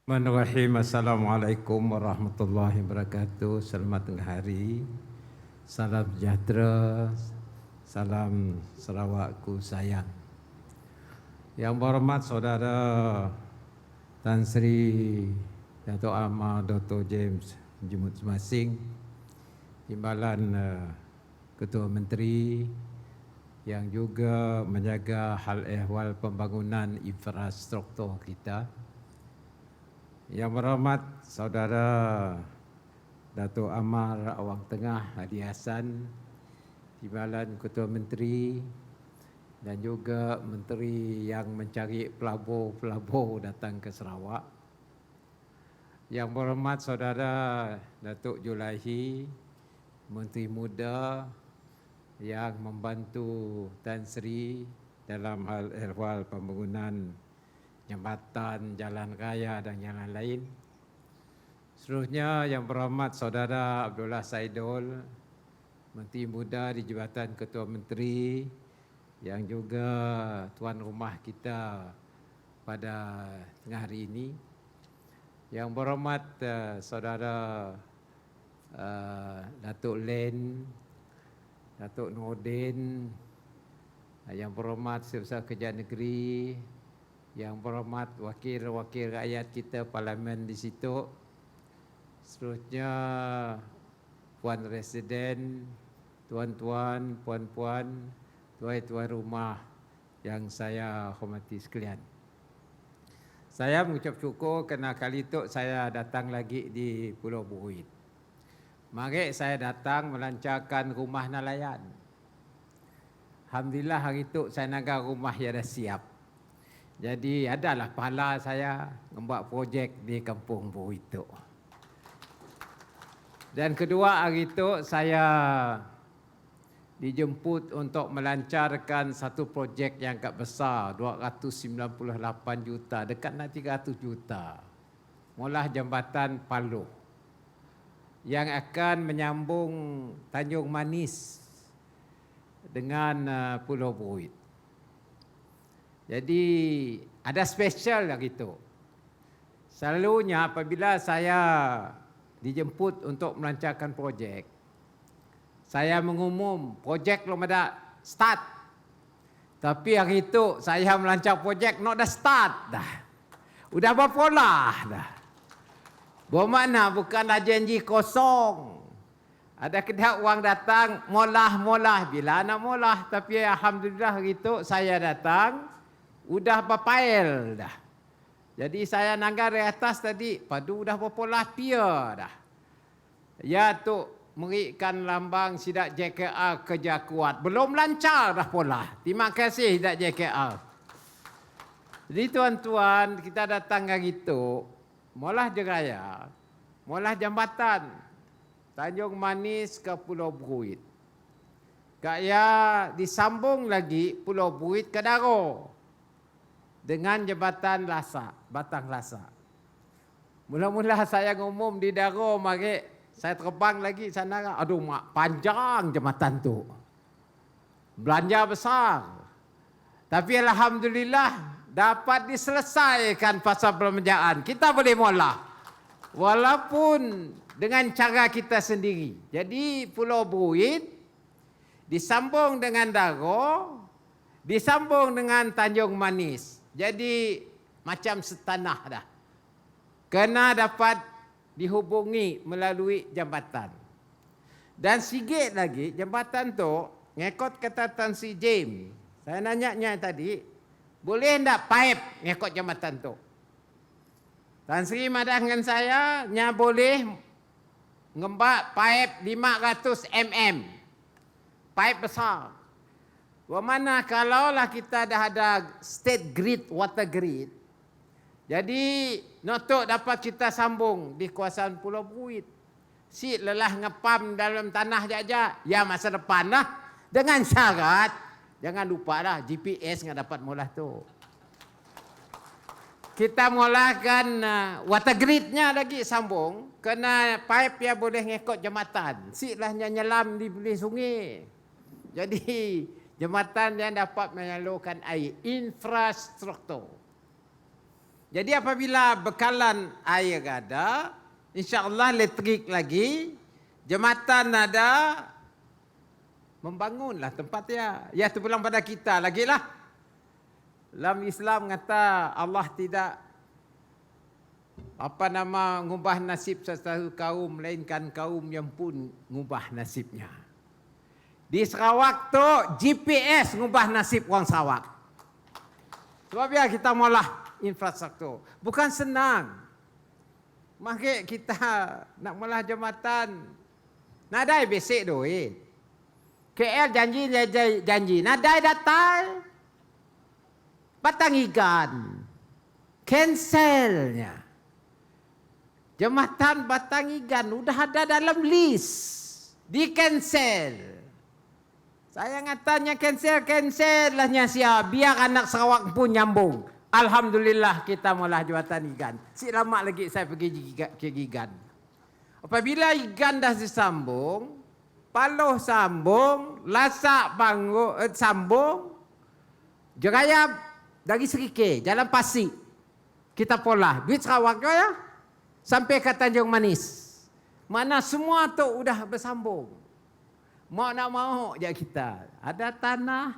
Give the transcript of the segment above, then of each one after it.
Bismillahirrahmanirrahim. Assalamualaikum warahmatullahi wabarakatuh. Selamat tengah hari. Salam sejahtera. Salam Sarawakku sayang. Yang berhormat saudara Tan Sri Dato' Amar Dr. James Jumut Semasing, Timbalan Ketua Menteri yang juga menjaga hal ehwal pembangunan infrastruktur kita. Yang berhormat saudara Dato' Amar Awang Tengah Hadi Hassan, Timbalan Ketua Menteri dan juga Menteri yang mencari pelabur-pelabur datang ke Sarawak. Yang berhormat saudara Datuk Julaihi, Menteri Muda yang membantu Tan Sri dalam hal ehwal pembangunan jambatan, jalan raya dan yang lain. Seterusnya yang berhormat saudara Abdullah Saidul, Menteri Muda di Jabatan Ketua Menteri yang juga tuan rumah kita pada tengah hari ini. Yang berhormat saudara Datuk Len, Datuk Nordin, yang berhormat Sebesar Kerajaan Negeri, yang berhormat wakil-wakil rakyat kita parlimen di situ. Seterusnya puan residen, tuan-tuan, puan-puan, tuan-tuan rumah yang saya hormati sekalian. Saya mengucap syukur kerana kali itu saya datang lagi di Pulau Buit. Mari saya datang melancarkan rumah nelayan. Alhamdulillah hari itu saya naga rumah yang dah siap. Jadi adalah pahala saya membuat projek di Kampung Buit itu. Dan kedua hari itu saya dijemput untuk melancarkan satu projek yang agak besar, 298 juta, dekat nak 300 juta. Mula jambatan Paluh yang akan menyambung Tanjung Manis dengan Pulau Buit. Jadi ada spesial hari itu. Selalunya apabila saya dijemput untuk melancarkan projek, saya mengumum projek belum ada start. Tapi hari itu saya melancar projek not ada start dah. Udah berpola dah. Bermakna bukanlah janji kosong. Ada kedak orang datang molah-molah bila nak molah, tapi alhamdulillah hari itu saya datang udah berpail dah. Jadi saya nanggar dari atas tadi, padu udah berpolah pia dah. Ya tu merikan lambang Sidak JKR kerja kuat. Belum lancar dah polah. Terima kasih Sidak JKR. Jadi tuan-tuan, kita datang hari itu, molah jeraya, molah jambatan Tanjung Manis ke Pulau Buit. Kaya disambung lagi Pulau Buit ke Daro dengan jambatan Lasa, Batang Lasa. Mula-mula saya ngumum di Daro, mari saya terbang lagi sana. Aduh mak, panjang jambatan tu. Belanja besar. Tapi alhamdulillah dapat diselesaikan pasal perbelanjaan. Kita boleh mula. Walaupun dengan cara kita sendiri. Jadi Pulau Buit disambung dengan Daro, disambung dengan Tanjung Manis. Jadi macam setanah dah. Kena dapat dihubungi melalui jambatan. Dan sikit lagi jambatan tu ngikut kata Tan Sri James. Saya nanya tadi, boleh tak pipe ngikut jambatan tu? Tan Sri madah dengan saya, nya boleh ngembak pipe 500 mm. Pipe besar. Bagaimana kalaulah kita dah ada state grid, water grid. Jadi notok dapat kita sambung di kawasan Pulau Buit. Si lelah ngepam dalam tanah jaja, ya masa depan lah. Dengan syarat, jangan lupa lah GPS nggak dapat mulah tu. Kita mulakan water gridnya lagi sambung. Kena pipe yang boleh ngikut jambatan. Si lahnya nyelam di beli sungai. Jadi jambatan yang dapat menyalurkan air, infrastruktur. Jadi apabila bekalan air ada, insya-Allah elektrik lagi, jambatan ada, membangunlah tempatnya. Ya terpulang pada kita lagi lah. Dalam Islam kata Allah tidak ngubah nasib satu kaum melainkan kaum yang pun ngubah nasibnya. Di Sarawak tu GPS ngubah nasib orang Sarawak. Sebab ya kita maulah infrastruktur. Bukan senang. Maka kita nak mula jambatan. Nadai besik duit. KL janji. Nadai datai. Batang ikan. Cancelnya. Jambatan Batang Igan udah ada dalam list. Di cancel. Saya ngatanya cancel lahnya siap. Biar anak Sarawak pun nyambung. Alhamdulillah kita mula jambatan Igan. Si lama lagi saya pergi ke Igan. Apabila Igan dah disambung, Paloh sambung, Lasak sambung, Jerayap dari Serike, Jalan Pasir. Kita pola. Duit Sarawak ya. Sampai ke Tanjung Manis. Mana semua tu udah bersambung. Mau nak mau je kita. Ada tanah.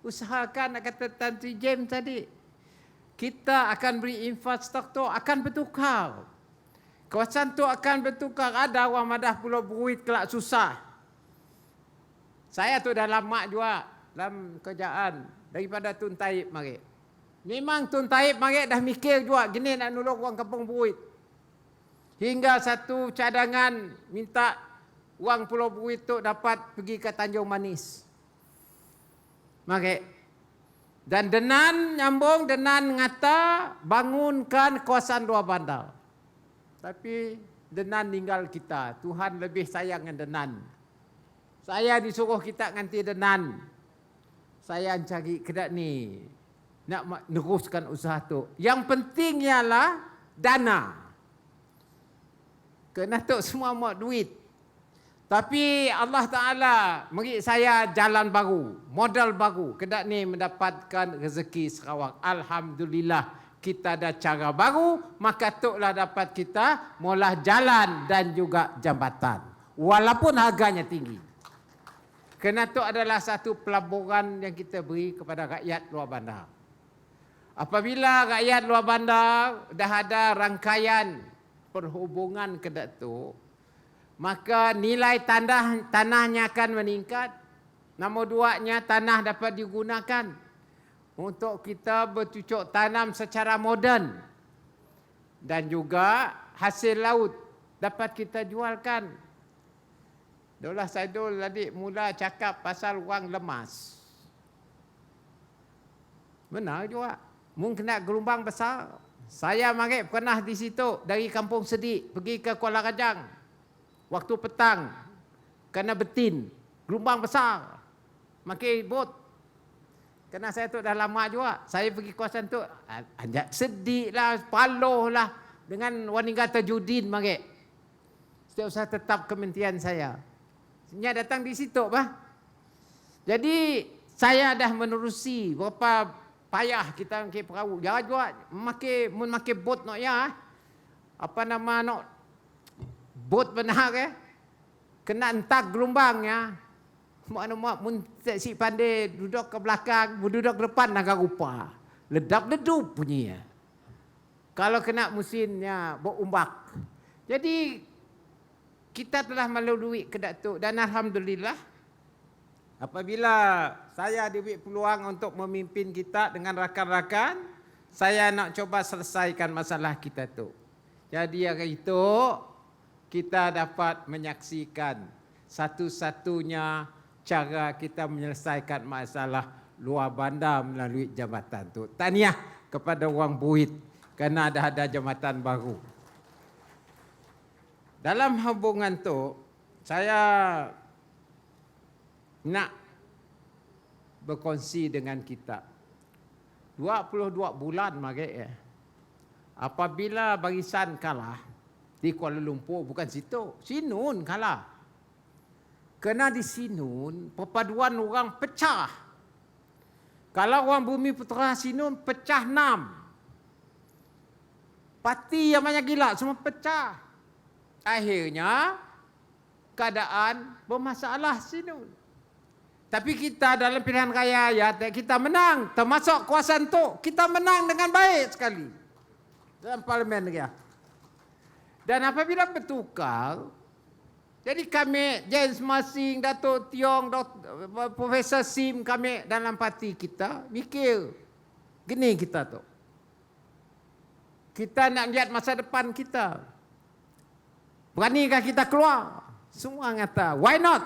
Usahakan nak kata Tan Sri James tadi. Kita akan beri infrastruktur, akan bertukar. Kawasan tu akan bertukar. Ada orang madah Pulau Beruit kelak susah. Saya tu dah lama juga dalam kerjaan. Daripada Tun Taib mari. Memang Tun Taib mari dah mikir juga. Gini nak nolong orang Kampung Beruit. Hingga satu cadangan minta orang Pulau Beruit tu dapat pergi ke Tanjung Manis. Mari. Dan Denan nyambung, Denan ngata bangunkan kawasan luar bandar. Tapi Denan tinggal kita. Tuhan lebih sayang dengan Denan. Saya disuruh kita nganti Denan. Saya cari kedak ni. Nak neruskan usaha tu. Yang penting ialah dana. Kena tu semua mau duit. Tapi Allah Ta'ala beri saya jalan baru. Modal baru. Kedak ni mendapatkan rezeki Sarawak. Alhamdulillah. Kita ada cara baru. Maka tuklah dapat kita mula jalan dan juga jambatan. Walaupun harganya tinggi. Kerana itu adalah satu pelaburan yang kita beri kepada rakyat luar bandar. Apabila rakyat luar bandar dah ada rangkaian perhubungan kedak tu, maka nilai tanahnya akan meningkat. Nombor duanya, tanah dapat digunakan untuk kita bercucuk tanam secara moden. Dan juga hasil laut dapat kita jualkan. Daulah Saidul tadi mula cakap pasal wang lemas. Benar juga. Mungkin nak gelombang besar. Saya mari pernah di situ dari Kampung Sedik pergi ke Kuala Rajang. Waktu petang kena betin, gelombang besar. Maki bot. Kerana saya tu dah lama juga. Saya pergi kawasan tu anjak Sedik lah, Paloh lah dengan Waningga Tajudin mari. Setiap saya tetap kementerian saya. Nya datang di situ bah. Jadi saya dah menerusi berapa payah kita maki perahu. Jangan juga maki bot nak ya. Apa nama nak bot benar ke? Kena entak gelombang ya. Mak mun si pandai duduk ke belakang, duduk depan naga rupa. Ledap-ledup bunyinya. Kalau kena musimnya berumbak. Jadi kita telah melalui kedak tu dan alhamdulillah apabila saya diberi peluang untuk memimpin kita dengan rakan-rakan, saya nak coba selesaikan masalah kita tu. Jadi hari itu kita dapat menyaksikan satu-satunya cara kita menyelesaikan masalah luar bandar melalui jambatan tu. Tahniah kepada orang Beruit kerana ada jambatan baru. Dalam hubungan tu, saya nak berkongsi dengan kita. 22 bulan mari ya. Apabila barisan kalah di Kuala Lumpur, bukan situ, Sinun kalah. Kena di Sinun, perpaduan orang pecah. Kalau orang Bumi Putera Sinun pecah 6. Parti yang banyak gila semua pecah. Akhirnya keadaan bermasalah sini. Tapi kita dalam pilihan raya kita menang, termasuk kawasan tu kita menang dengan baik sekali dalam parlimen dia. Dan apabila bertukar, jadi kami James Masing, Datuk Tiong, Profesor Sim, kami dalam parti kita mikir gini kita tu. Kita nak lihat masa depan kita. Beranikah kita keluar? Semua kata, why not?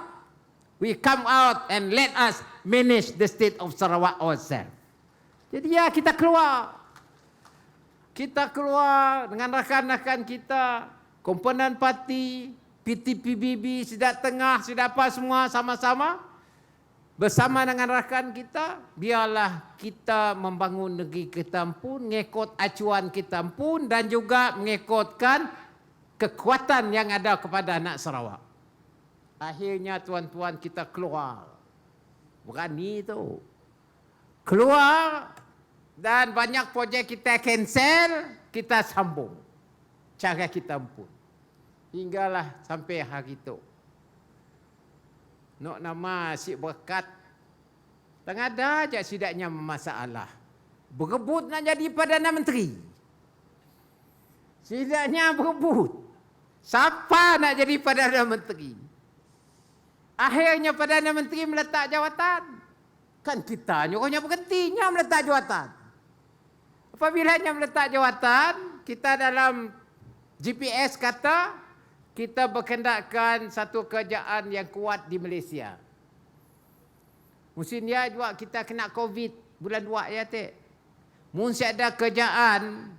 We come out and let us manage the state of Sarawak ourselves. Jadi ya kita keluar. Kita keluar dengan rakan-rakan kita, komponen parti, PTPBB, Sidat Tengah, Sidat apa semua sama-sama. Bersama dengan rakan kita, biarlah kita membangun negeri kita pun, mengikut acuan kita pun dan juga mengikutkan kekuatan yang ada kepada anak Sarawak. Akhirnya tuan-tuan kita keluar. Berani tu. Keluar dan banyak projek kita cancel, kita sambung. Cara kita pun. Hinggalah sampai hari itu. Nak nama si berkat. Tak ada je sidaknya masalah. Berebut nak jadi Perdana Menteri. Sidaknya berebut. Siapa nak jadi Perdana Menteri? Akhirnya Perdana Menteri meletak jawatan. Kan kita nyuruhnya berhentinya meletak jawatan. Apabila meletak jawatan, kita dalam GPS kata, kita berkendakkan satu kerajaan yang kuat di Malaysia. Musim dia juga kita kena COVID bulan 2 ya tek. Mesti ada kerajaan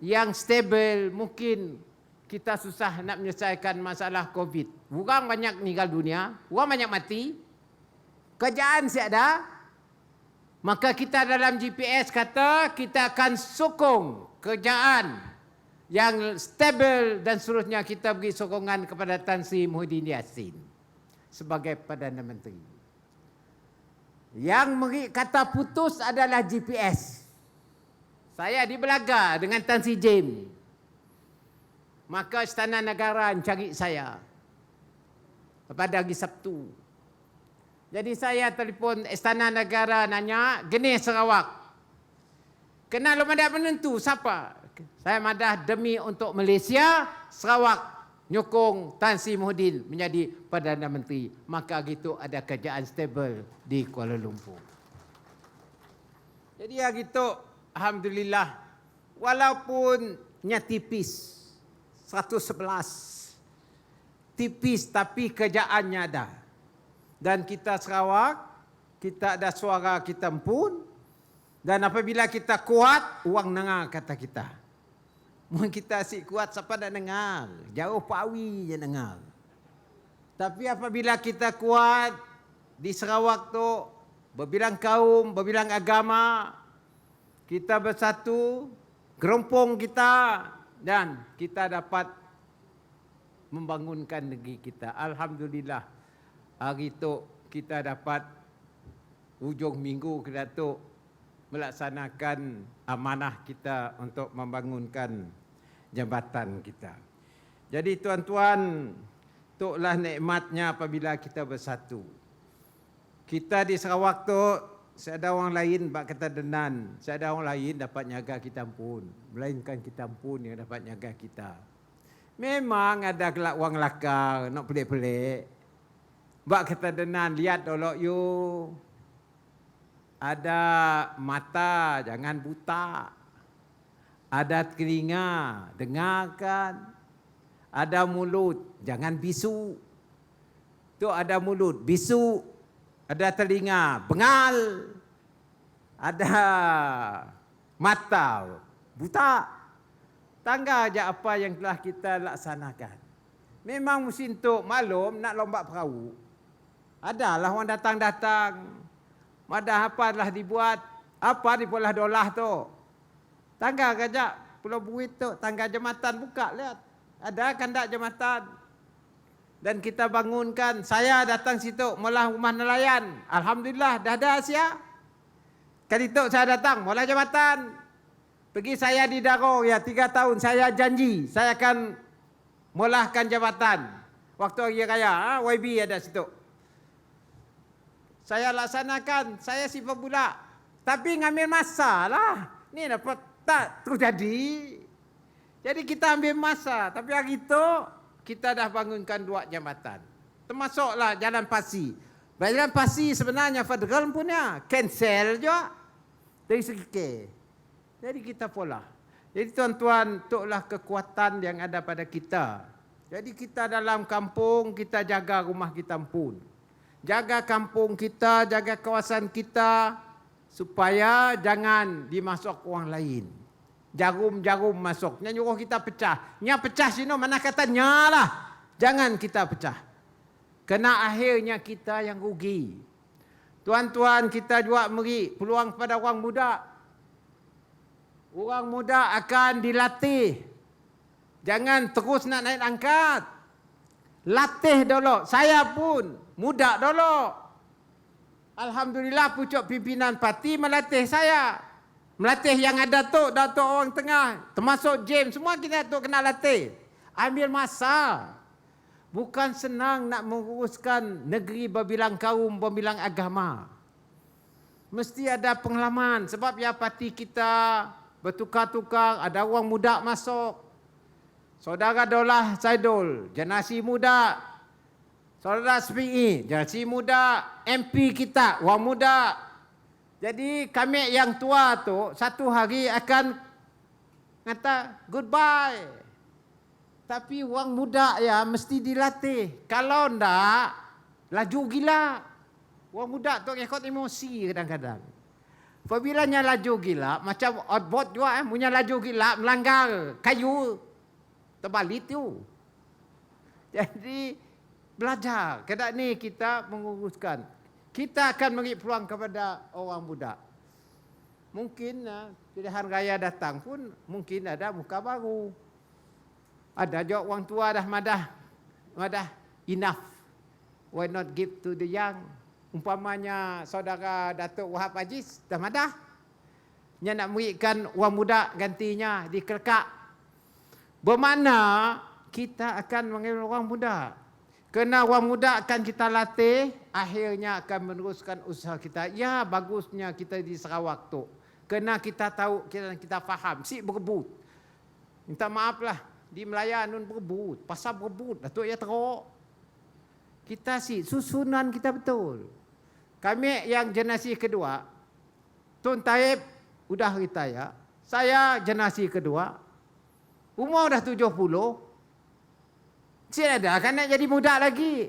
yang stabil, mungkin kita susah nak menyelesaikan masalah COVID. Orang banyak meninggal dunia, orang banyak mati. Kerajaan si ada. Maka kita dalam GPS kata kita akan sokong kerajaan yang stabil dan seterusnya kita beri sokongan kepada Tan Sri Muhyiddin Yassin sebagai Perdana Menteri. Yang kata putus adalah GPS. Saya di Belaga dengan Tan Sri James. Maka Istana Negara cari saya pada hari Sabtu. Jadi saya telefon Istana Negara nanya, geni Sarawak. Kenal madah menentu siapa? Saya madah demi untuk Malaysia, Sarawak nyokong Tan Sri Muhyiddin menjadi Perdana Menteri. Maka gitu ada kerajaan stabil di Kuala Lumpur. Jadi ya gitu, alhamdulillah. Walaupun tipis 111. Tipis tapi kerjaannya ada. Dan kita Sarawak, kita ada suara kita pun. Dan apabila kita kuat, orang dengar kata kita. Mungkin kita asyik kuat, siapa nak dengar? Jauh pawi je dengar. Tapi apabila kita kuat, di Sarawak tu, berbilang kaum, berbilang agama, kita bersatu, gerompong kita, dan kita dapat membangunkan negeri kita. Alhamdulillah. Hari itu kita dapat hujung minggu kita tu melaksanakan amanah kita untuk membangunkan jabatan kita. Jadi tuan-tuan, itulah nikmatnya apabila kita bersatu. Kita di Sarawak tu, seada orang lain bak kata denan, seada orang lain dapat jaga kita pun, melainkan kita pun yang dapat jaga kita. Memang ada gelak wang lakar, nak pelik-pelik. Bak kata denan, lihat dolok you. Ada mata, jangan buta. Ada telinga, dengarkan. Ada mulut, jangan bisu. Tu ada mulut, bisu. Ada telinga, bengal. Ada mata, buta. Tangga aja apa yang telah kita laksanakan. Memang musim tu maklum nak lomba perahu. Adalah orang datang-datang. Madah apa telah dibuat. Apa dibuatlah dolah tu. Tangga kajak Pulau Buit tu. Tangga jambatan buka lihat. Ada kandak jambatan. Dan kita bangunkan. Saya datang situ mula rumah nelayan. Alhamdulillah dah ada Asia. Kali itu saya datang mula jambatan. Pergi saya di Daro, ya 3 tahun saya janji, saya akan mulahkan jabatan. Waktu hari raya, YB ada situ. Saya laksanakan, saya si pemula. Tapi ngambil masa lah. Ni dapat tak terjadi. Jadi kita ambil masa. Tapi hari itu, kita dah bangunkan 2 jambatan. Termasuklah Jalan Pasi. Jalan Pasi sebenarnya federal punya. Cancel juga. Dari segi K. Jadi kita pola. Jadi tuan-tuan, itulah kekuatan yang ada pada kita. Jadi kita dalam kampung, kita jaga rumah kita pun. Jaga kampung kita, jaga kawasan kita, supaya jangan dimasuk orang lain. Jarum-jarum masuk. Nya nyuruh kita pecah. Nya pecah sini, mana katanya lah. Jangan kita pecah. Kena akhirnya kita yang rugi. Tuan-tuan, kita juga beri peluang kepada orang muda. Orang muda akan dilatih. Jangan terus nak naik angkat. Latih dulu. Saya pun muda dulu. Alhamdulillah pucuk pimpinan parti melatih saya. Melatih yang ada Datuk orang tengah. Termasuk James. Semua kita tu kena latih. Ambil masa. Bukan senang nak menguruskan negeri berbilang kaum, berbilang agama. Mesti ada pengalaman. Sebab ya parti kita bertukar-tukar, ada orang muda masuk. Saudara Daulah Saidul, generasi muda. Saudara SPI, generasi muda. MP kita, orang muda. Jadi kami yang tua tu, satu hari akan kata goodbye. Tapi orang muda ya mesti dilatih. Kalau enggak, laju gila. Orang muda tu ikut emosi kadang-kadang. Apabila laju gila, macam outboard juga punya laju gila, melanggar kayu, terbalik tu. Jadi, belajar. Kadang ni kita menguruskan. Kita akan beri peluang kepada orang muda. Mungkin pilihan raya datang pun, mungkin ada muka baru. Ada juga orang tua dah madah enough. Why not give to the young? Umpamanya saudara Datuk Wahab Aziz dah madah. Nya nak berikan orang muda gantinya dikelkak. Bermakna kita akan mengambil orang muda. Kerana orang muda akan kita latih, akhirnya akan meneruskan usaha kita. Ya, bagusnya kita di Sarawak tu. Kerana kita tahu, kita faham. Si berebut. Minta maaf lah. Di Melaya nun berebut. Pasal berebut. Datuk ya teruk. Kita susunan kita betul. Kami yang generasi kedua, Tun Taib udah retire, saya generasi kedua, umur dah 70, saya ada kan nak jadi muda lagi.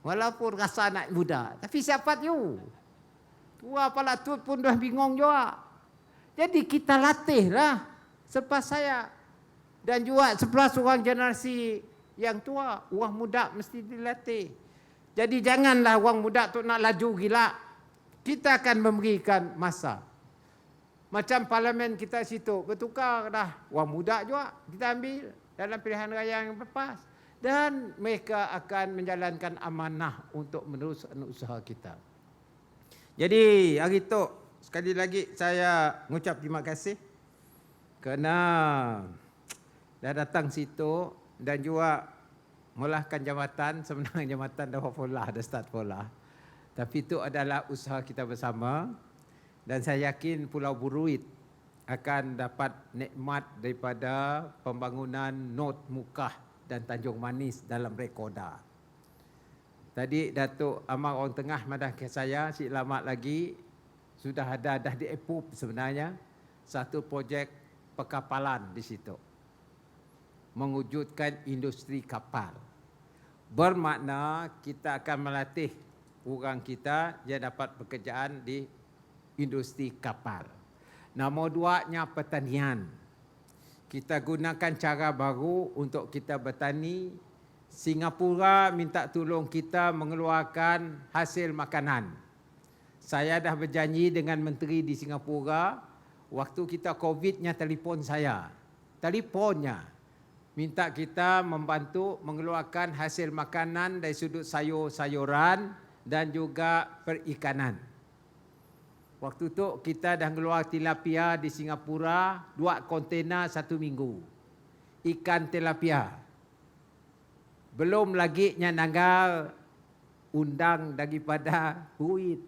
Walaupun rasa nak muda, tapi siapa you? Tua pala tu pun dah bingung juga. Jadi kita latihlah selepas saya. Dan juga sebelah orang generasi yang tua, orang muda mesti dilatih. Jadi janganlah orang muda tu nak laju gila. Kita akan memberikan masa. Macam parlimen kita situ, bertukar dah. Orang muda juga kita ambil dalam pilihan raya yang lepas. Dan mereka akan menjalankan amanah untuk meneruskan usaha kita. Jadi hari itu, sekali lagi saya mengucap terima kasih. Kerana dah datang situ dan juga mulahkan jabatan. Sebenarnya jabatan dah pola, dah start pola. Tapi itu adalah usaha kita bersama. Dan saya yakin Pulau Buruit akan dapat nikmat daripada pembangunan Not Mukah dan Tanjung Manis dalam rekoda. Tadi Datuk Amar Orang Tengah madah ke saya, selamat lagi. Sudah ada dah di-approve sebenarnya satu projek perkapalan di situ. Mewujudkan industri kapal. Bermakna kita akan melatih orang kita yang dapat pekerjaan di industri kapal. Nombor 2-nya pertanian. Kita gunakan cara baru untuk kita bertani. Singapura minta tolong kita mengeluarkan hasil makanan. Saya dah berjanji dengan menteri di Singapura. Waktu kita COVID-nya telefon saya. Telefonnya. Minta kita membantu mengeluarkan hasil makanan dari sudut sayur-sayuran dan juga perikanan. Waktu tu kita dah keluar tilapia di Singapura 2 kontena 1 minggu. Ikan tilapia. Belum lagi nyananggal undang daripada buit.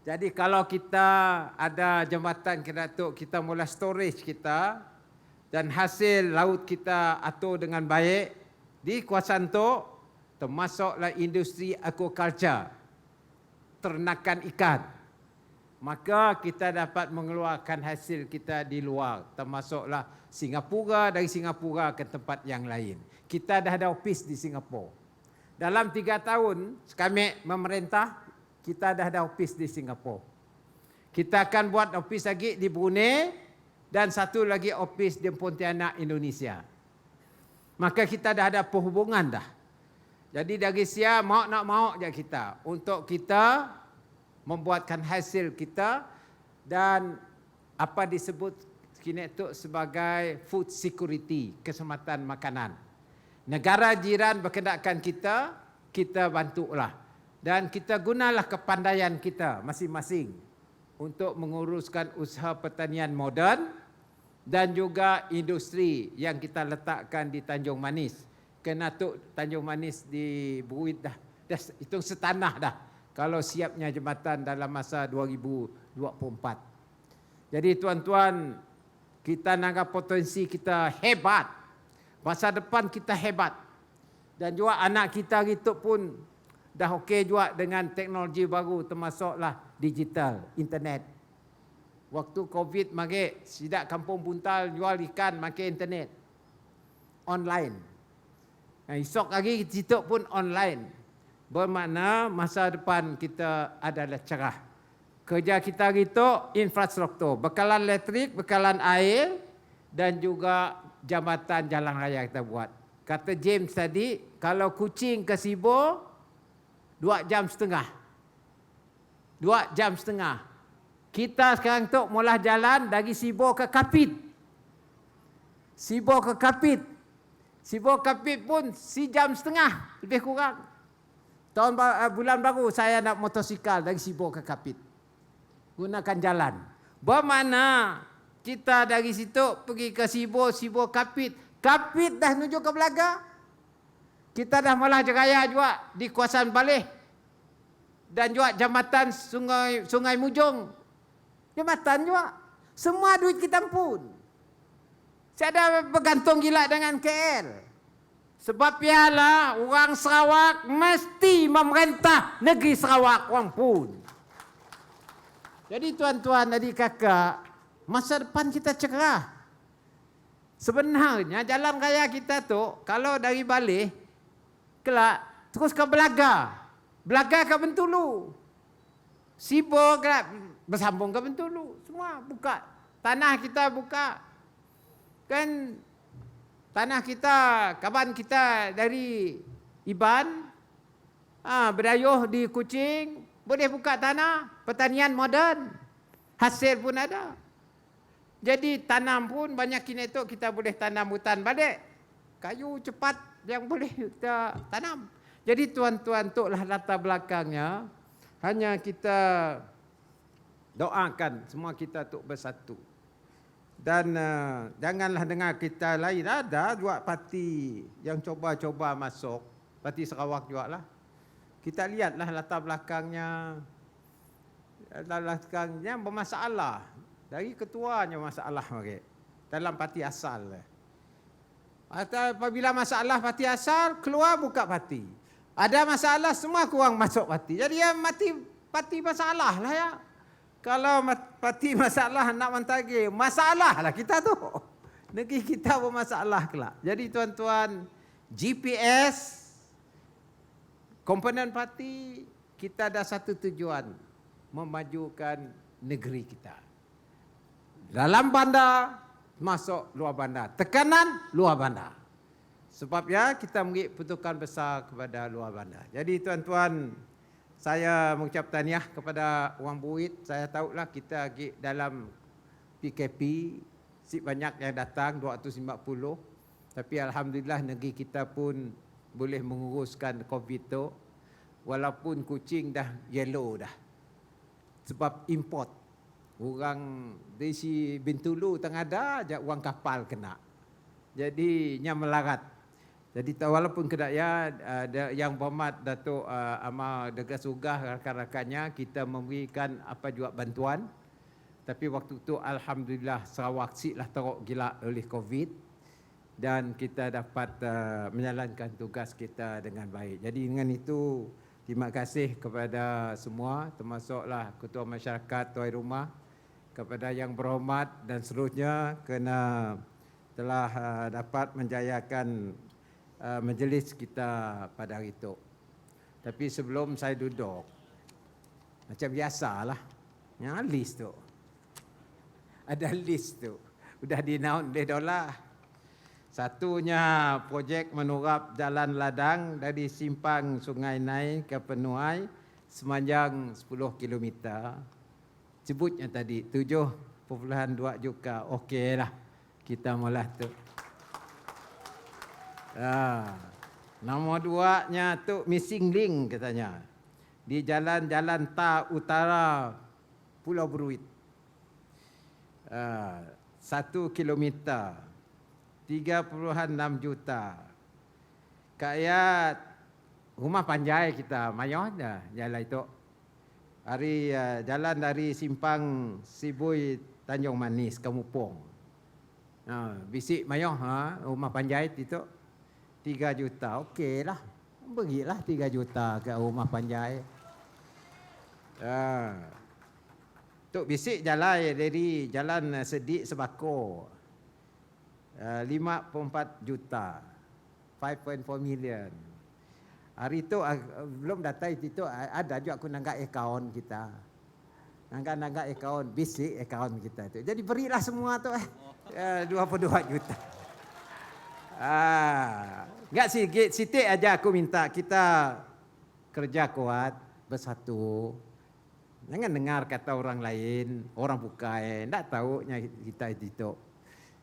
Jadi kalau kita ada jambatan Datuk, kita mula storage kita dan hasil laut kita atur dengan baik di kawasan tu, termasuklah industri aquaculture, ternakan ikan. Maka kita dapat mengeluarkan hasil kita di luar, termasuklah Singapura, dari Singapura ke tempat yang lain. Kita dah ada office di Singapura. Dalam 3 tahun kami memerintah, kita dah ada office di Singapura. Kita akan buat office lagi di Brunei dan satu lagi office di Pontianak, Indonesia. Maka kita dah ada perhubungan dah. Jadi dari Sia mau je kita untuk kita membuatkan hasil kita dan apa disebut kini itu sebagai food security, keselamatan makanan. Negara jiran berkendakan kita, kita bantulah. Dan kita gunalah kepandaian kita masing-masing untuk menguruskan usaha pertanian moden dan juga industri yang kita letakkan di Tanjung Manis. Kena tu Tanjung Manis di Buit dah hitung setanah dah kalau siapnya jambatan dalam masa 2024. Jadi tuan-tuan, kita nanggap potensi kita hebat. Masa depan kita hebat. Dan juga anak kita itu pun dah okey juga dengan teknologi baru, termasuklah digital, internet. Waktu Covid mari sidak kampung Buntal jual ikan pakai internet. Online. Esok lagi situ pun online. Bermakna masa depan kita adalah cerah. Kerja kita itu infrastruktur, bekalan elektrik, bekalan air dan juga jambatan jalan raya kita buat. Kata James tadi, kalau Kuching ke Sibo 2 jam setengah. 2 jam setengah. Kita sekarang tu mula jalan dari Sibo ke Kapit. Sibo ke Kapit. Sibo Kapit pun 1 jam setengah lebih kurang. Bulan baru saya nak motosikal dari Sibo ke Kapit. Gunakan jalan. Bermakna kita dari situ pergi ke Sibo, Sibo Kapit. Kapit dah menuju ke Belaga. Kita dah malah jeraya juga di kawasan Baleh. Dan juga jambatan Sungai Mujung. Jambatan juga. Semua duit kita pun. Saya dah bergantung gila dengan KL. Sebab ialah orang Sarawak mesti memerintah negeri Sarawak orang pun. Jadi tuan-tuan, adik kakak, masa depan kita cerah. Sebenarnya jalan raya kita tu kalau dari Baleh kelak terus ke Belaga. Belaga ke Bentulu. Sibo kelak bersambung ke Bentulu. Semua buka. Tanah kita buka. Kan tanah kita, kawan kita dari Iban, berdayuh di Kuching, boleh buka tanah, pertanian moden, hasil pun ada. Jadi tanam pun banyak kini tu kita boleh tanam hutan balik. Kayu cepat yang boleh kita tanam. Jadi tuan-tuan, tuklah latar belakangnya. Hanya kita doakan semua kita untuk bersatu. Dan janganlah dengar kita lain. Ada juga parti yang coba-coba masuk. Parti Sarawak juga lah. Kita lihatlah latar belakangnya. Latar belakangnya bermasalah. Dari ketuanya masalah okay. Dalam parti asal. Apabila masalah parti asal, keluar buka parti. Ada masalah, semua kurang masuk parti. Jadi ya mati parti masalah lah ya. Kalau parti masalah nak mentagi, masalah lah kita tu. Negeri kita bermasalah kelak. Jadi tuan-tuan, GPS, komponen parti, kita ada satu tujuan, memajukan negeri kita. Dalam bandar, masuk luar bandar. Tekanan, luar bandar. Sebab ya kita beri peruntukan besar kepada luar bandar. Jadi tuan-tuan, saya mengucap tahniah kepada orang Buit. Saya tahulah kita lagi dalam PKP, si banyak yang datang 250. Tapi alhamdulillah negeri kita pun boleh menguruskan COVID tu. Walaupun Kuching dah yellow dah. sebab import. Orang di si Bintulu tengah ada aja uang kapal kena. Jadi nya melarat. Jadi walaupun kedaya yang berhormat Datuk Amar Degas Ugah rakan-rakannya kita memberikan apa juga bantuan. Tapi waktu itu alhamdulillah Sarawak siklah teruk gila oleh Covid dan kita dapat menjalankan tugas kita dengan baik. Jadi dengan itu terima kasih kepada semua termasuklah ketua masyarakat tuan rumah, kepada yang berhormat dan seterusnya kerana telah dapat menjayakan majlis kita pada hari itu. Tapi sebelum saya duduk, macam biasalah, yang list tu. Ada list tu. Sudah dinaun oleh dolar. Satunya projek menurap jalan ladang dari simpang Sungai Nai ke Penuai sepanjang 10 kilometer. Sebutnya tadi 7.2 juta. Okeylah. Kita mula tu. Nombor 2-nya tu missing link katanya. Di jalan-jalan Ta Utara Pulau Bruit. 1 kilometer 3.6 juta. Kayak rumah panjai kita mayor dah jalan itu. Hari jalan dari simpang Sibui Tanjung Manis ke Mupong. Bisik mayor rumah panjai itu 3 juta. Okeylah. Berilah 3 juta ke rumah panjai. Tok bisik jalan dari jalan Sedik Sebako 5.4 juta 5.4 million. Hari itu belum data itu ada juga aku nanggak akaun kita. Nanggak akaun bisik akaun kita itu. Jadi berilah semua tu 22 juta. Enggak sikit aja aku minta kita kerja kuat bersatu. Jangan dengar kata orang lain, orang bukan, tak tahunya kita itu.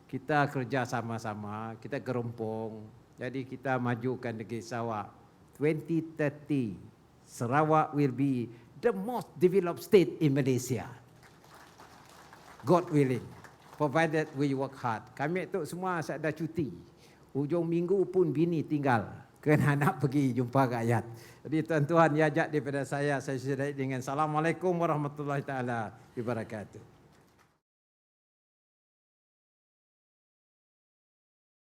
Kita kerja sama-sama, kita gerompong. Jadi kita majukan negeri Sarawak. 2030, Sarawak will be the most developed state in Malaysia. God willing, provided we work hard. Kami tu semua ada cuti. Hujung minggu pun bini tinggal. Kena nak pergi jumpa rakyat. Jadi tuan-tuan, ya ajak daripada saya sudah dengan Assalamualaikum warahmatullahi taala wabarakatuh.